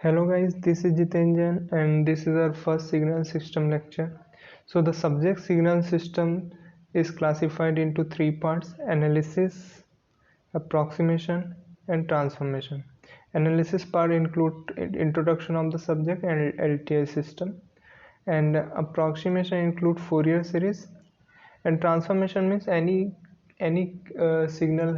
Hello guys, this is Jitenjan and this is our first signal system lecture. So the subject signal system is classified into three parts: analysis, approximation and transformation. Analysis part include introduction of the subject and LTI system, and approximation include Fourier series, and transformation means any signal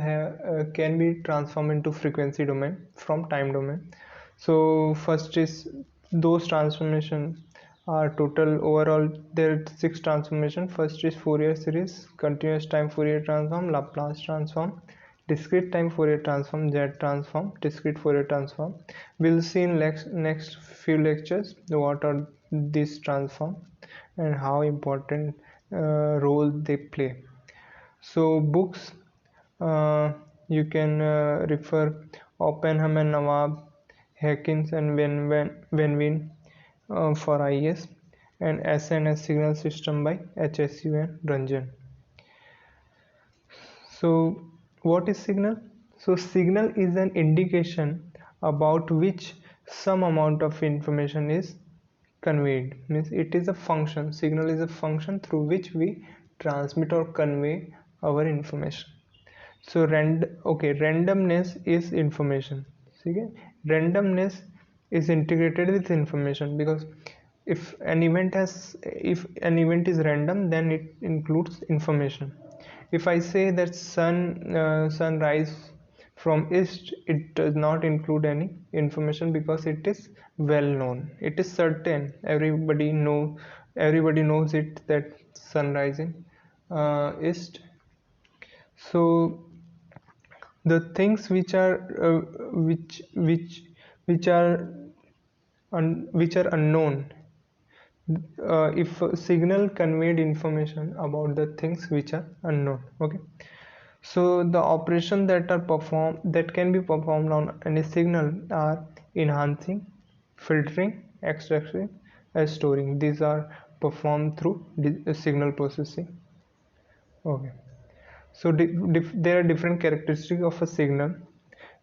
can be transformed into frequency domain from time domain. So first is those transformation are total. Overall there are six transformation. First is Fourier series, continuous time Fourier transform, Laplace transform, discrete time Fourier transform, Z transform, discrete Fourier transform. We'll see in next few lectures what are these transform and how important role they play. So books, uh, you can refer Oppenheim and Nawab, Hawkins and Venvin for IES, and SNS Signal System by HSU and Ranjan. So what is signal? So signal is an indication about which some amount of information is conveyed. Means it is a function. Signal is a function through which we transmit or convey our information. So randomness is information. Okay? Randomness is integrated with information, because if an event is random, then it includes information. If I say that sunrise from east, it does not include any information because it is well known, it is certain, everybody knows it, that sunrise in east. So the things which are which are which are unknown, if a signal conveyed information about the things which are unknown. Okay, so the operation that can be performed on any signal are enhancing, filtering, extracting and storing. These are performed through signal processing. Okay, so there are different characteristics of a signal.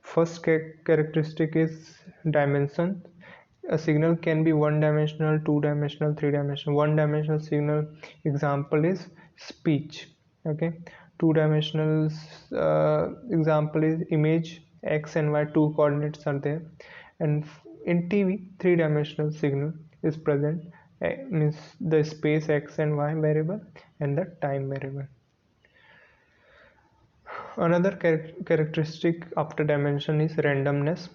First characteristic is dimension. A signal can be one dimensional, two dimensional, three dimensional. One dimensional signal example is speech. Okay, two dimensional example is image, x and y, two coordinates are there. And in TV, three dimensional signal is present, means the space x and y variable and the time variable. Another characteristic after dimension is randomness.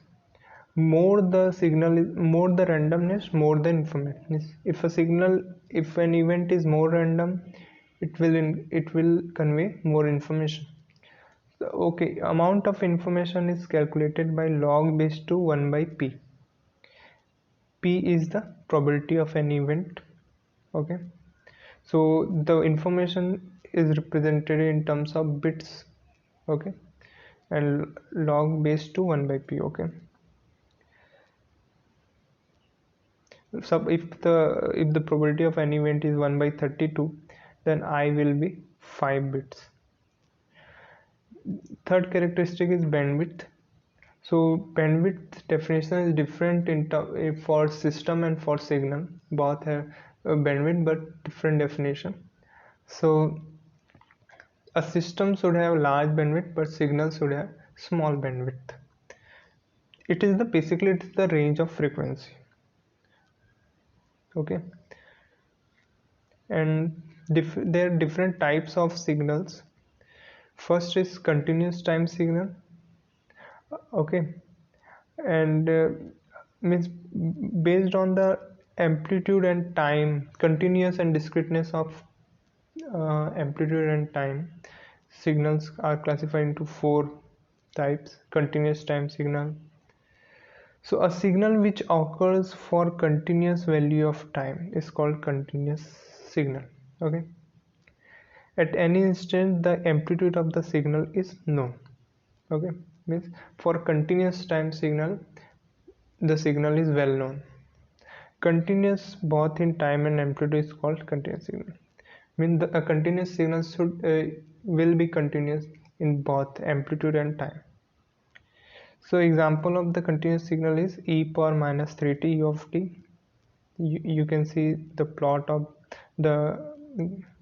More the signal is, more the randomness, more the information. If an event is more random, it will convey more information. So, okay, amount of information is calculated by log base to 1 by p. P is the probability of an event. Okay, so the information is represented in terms of bits. Okay, and log base to 1 by p. Okay, so if the probability of an event is 1 by 32, then I will be 5 bits. Third characteristic is bandwidth. So bandwidth definition is different for system and for signal. Both have bandwidth but different definition. So a system should have large bandwidth, but signal should have small bandwidth. Basically it's the range of frequency. Okay, and there are different types of signals. First is continuous time signal. Okay, and means based on the amplitude and time, continuous and discreteness of amplitude and time, signals are classified into four types. Continuous time signal. So a signal which occurs for continuous value of time is called continuous signal. Okay, at any instant the amplitude of the signal is known. Okay, means for continuous time signal the signal is well known. Continuous both in time and amplitude is called continuous signal. Means a continuous signal will be continuous in both amplitude and time. So example of the continuous signal is e power minus 3t u of t. You can see the plot of the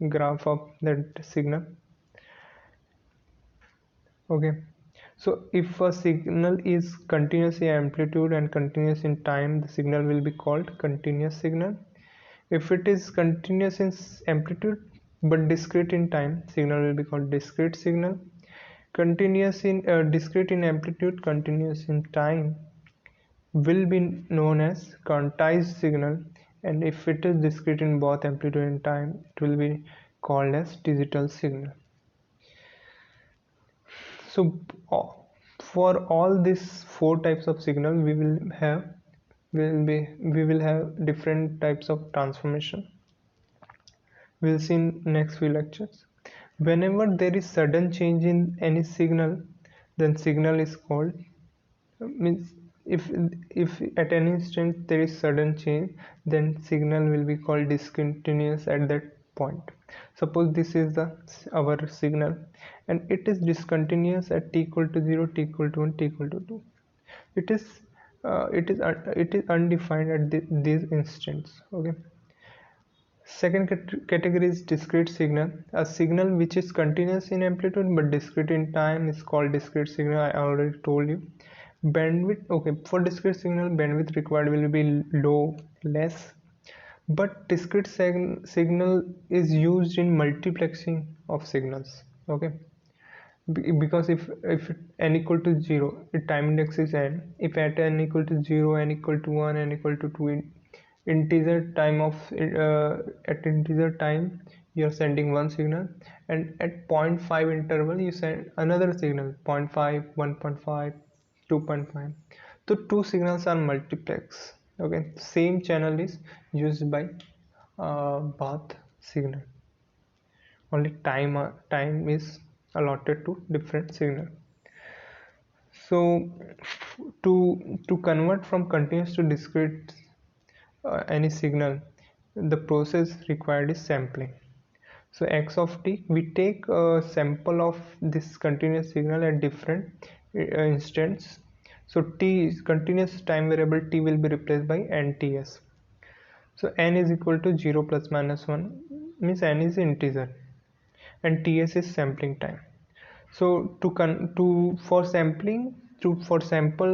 graph of that signal. Okay, so if a signal is continuous in amplitude and continuous in time, the signal will be called continuous signal. If it is continuous in amplitude but discrete in time, signal will be called discrete signal. Continuous in discrete in amplitude, continuous in time will be known as quantized signal, and if it is discrete in both amplitude and time, it will be called as digital signal. So for all these four types of signal, we will have different types of transformation. We'll see in next few lectures. Whenever there is sudden change in any signal, then signal is called, means if at any instant there is sudden change, then signal will be called discontinuous at that point. Suppose this is the our signal and it is discontinuous at t equal to 0, t equal to 1, t equal to 2. It is undefined at these instants. Okay. Second category is discrete signal. A signal which is continuous in amplitude but discrete in time is called discrete signal. I already told you. Bandwidth, okay, for discrete signal, bandwidth required will be low, less. But discrete signal is used in multiplexing of signals. Okay, because if n equal to 0, its time index is n. If at n equal to 0, n equal to 1, n equal to 2, integer time at integer time you are sending one signal, and at 0.5 interval you send another signal, 0.5, 1.5, 2.5. So two signals are multiplex. Okay, same channel is used by both signal, only time is allotted to different signal. So to convert from continuous to discrete any signal, the process required is sampling. So x of t, we take a sample of this continuous signal at different instants. So t is continuous time variable, t will be replaced by nts. So n is equal to 0 plus minus 1, means n is integer and ts is sampling time. So for sample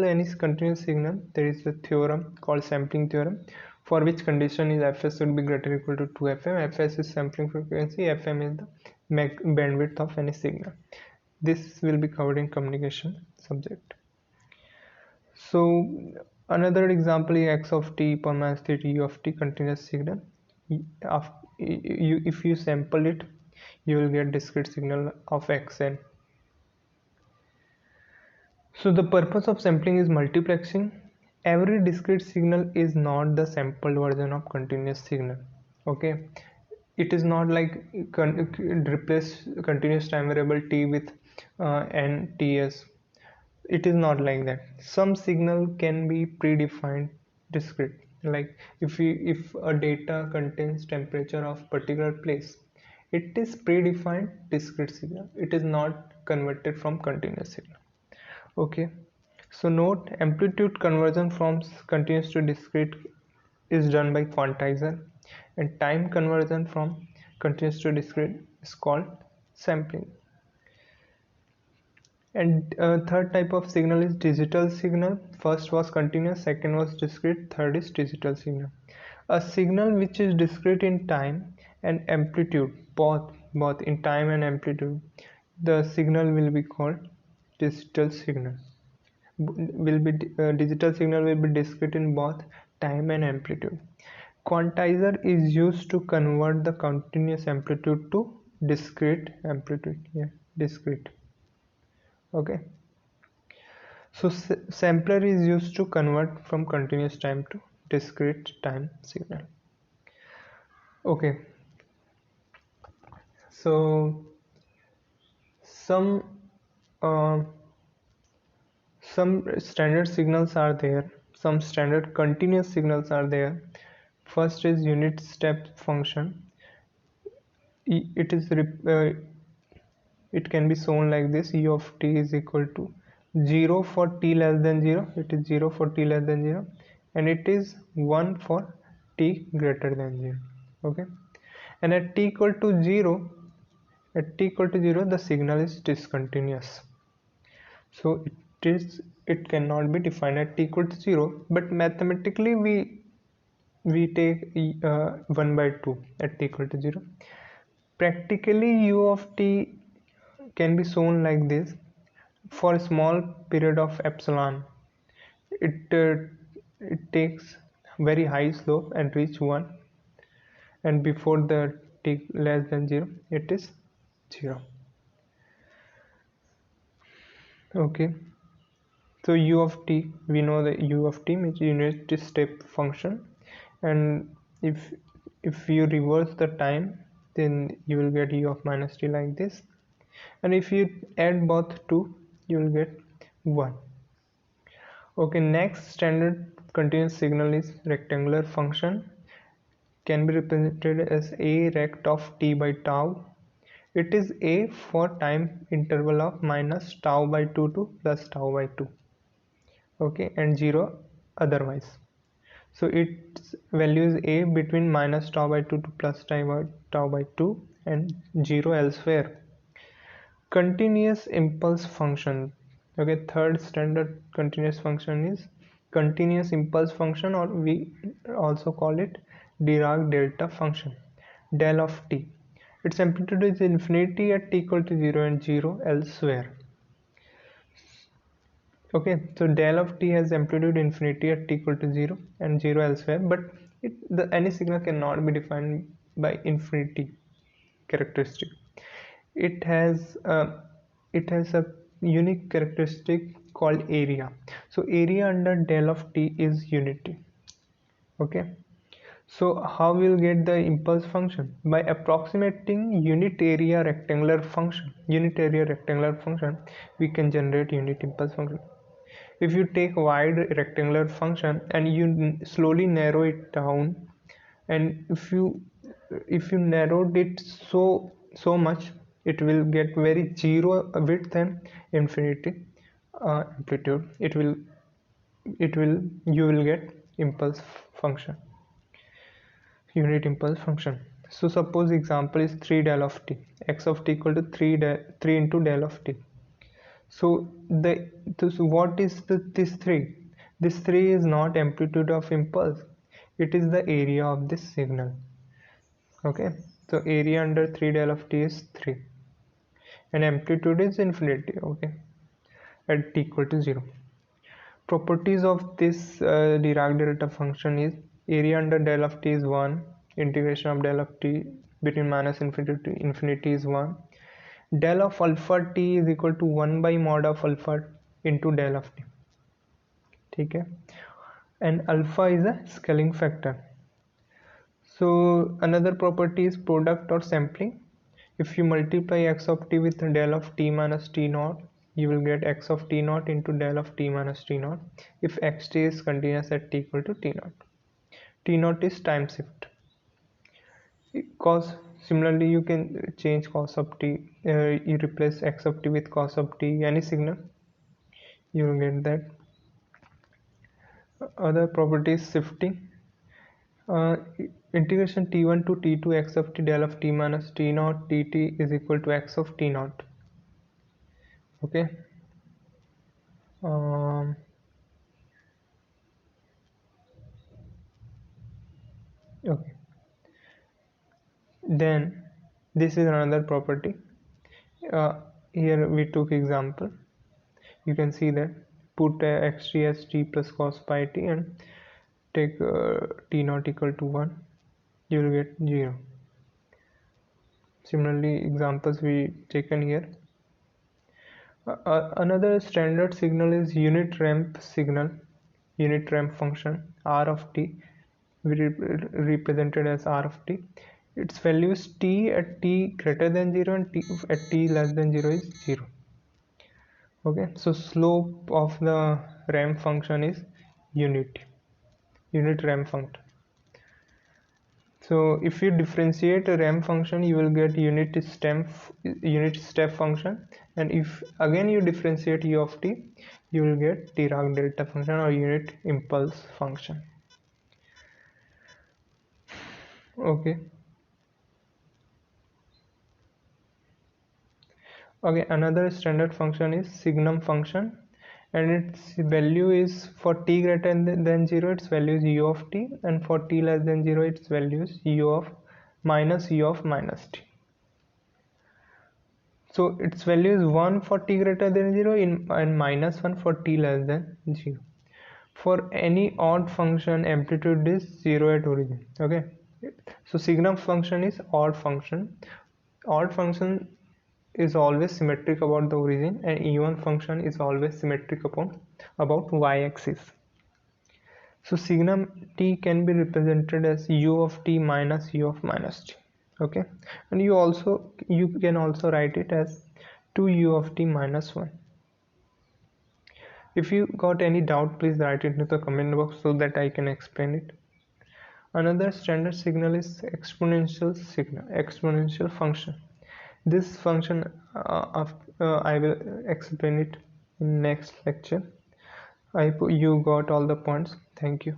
any continuous signal, there is a theorem called sampling theorem, for which condition is fs should be greater or equal to 2fm. Fs is sampling frequency, fm is the bandwidth of any signal. This will be covered in communication subject. So another example is x of t per minus 3 u of t continuous signal. If you sample it, you will get discrete signal of xn. So the purpose of sampling is multiplexing. Every discrete signal is not the sampled version of continuous signal. Okay, it is not like replace continuous time variable t with nts. It is not like that. Some signal can be predefined discrete. Like if a data contains temperature of particular place, it is predefined discrete signal. It is not converted from continuous signal. Okay, so note, amplitude conversion from continuous to discrete is done by quantizer, and time conversion from continuous to discrete is called sampling. And third type of signal is digital signal. First was continuous, second was discrete, third is digital signal. A signal which is discrete in time and amplitude, both in time and amplitude, the signal will be called digital signal. Digital signal will be discrete in both time and amplitude. Quantizer is used to convert the continuous amplitude to discrete amplitude. Yeah, discrete. Okay. So sampler is used to convert from continuous time to discrete time signal. Okay. So some uh, standard signals are there, some standard continuous signals are there. First is unit step function. It can be shown like this: e of t is equal to 0 for t less than 0, it is 0 for t less than 0, and it is 1 for t greater than 0. Okay, and at t equal to 0, the signal is discontinuous. So it cannot be defined at t equal to 0, but mathematically we take 1 by 2 at t equal to 0. Practically u of t can be shown like this. For a small period of epsilon, it takes very high slope and reach 1, and before the t less than 0 it is 0. Okay, so u of t, we know that u of t means unit step function, and if you reverse the time, then you will get u of minus t like this, and if you add both two, you will get 1. Okay, next standard continuous signal is rectangular function, can be represented as a rect of t by tau. It is a for time interval of minus tau by 2 to plus tau by 2. Okay, and 0 otherwise. So its value is a between minus tau by 2 to plus tau by 2, and 0 elsewhere. Continuous impulse function. Okay, third standard continuous function is continuous impulse function, or we also call it Dirac delta function, del of t. Its amplitude is infinity at t equal to 0 and 0 elsewhere. Okay, so del of t has amplitude infinity at t equal to 0 and 0 elsewhere, but any signal cannot be defined by infinity characteristic. It has a unique characteristic called area. So area under del of t is unity. Okay, so how we'll get the impulse function? By approximating unit area rectangular function, we can generate unit impulse function. If you take wide rectangular function and you slowly narrow it down, and if you narrowed it so much, it will get very zero width and infinity amplitude. You will get impulse function, unit impulse function. So suppose example is 3 del of t, x of t equal to 3 into del of t. So what is this 3? This 3 is not amplitude of impulse, it is the area of this signal. Okay, so area under 3 del of t is 3, and amplitude is infinity. Okay, at t equal to 0. Properties of this Dirac delta function is area under del of t is 1, integration of del of t between minus infinity to infinity is 1, del of alpha t is equal to 1 by mod of alpha into del of t. ठीक है, and alpha is a scaling factor. So another property is product or sampling. If you multiply x of t with del of t minus t naught, you will get x of t naught into del of t minus t naught if xt is continuous at t equal to t naught. T naught is time shift. Cos, similarly you can change cos of t, you replace x of t with cos of t, any signal, you will get that. Other properties, shifting. Integration t1 to t2 x of t del of t minus t naught dt is equal to x of t naught. Okay, okay, then this is another property. Here we took example, you can see that put xt as t plus cos pi t and take t naught equal to 1, you will get 0. Similarly, examples we taken here. Another standard signal is unit ramp signal, unit ramp function r of t, we represented as r of t. Its value is t at t greater than 0 and t at t less than 0 is 0. Okay, so slope of the ramp function is unit ramp function. So if you differentiate a ramp function, you will get unit step function, and if again you differentiate u of t, you will get Dirac delta function or unit impulse function. Okay. Okay, another standard function is signum function, and its value is for t greater than 0, its value is u of t, and for t less than 0, its value is u of minus t. So its value is 1 for t greater than 0 and minus 1 for t less than 0. For any odd function, amplitude is 0 at origin. Okay, so signum function is odd function. Odd function is always symmetric about the origin, and even function is always symmetric about y-axis. So signum t can be represented as u of t minus u of minus t. Okay, and you can also write it as 2u of t minus 1. If you got any doubt, please write it in the comment box so that I can explain it. Another standard signal is exponential function. This function I will explain it in next lecture. I hope you got all the points. Thank you.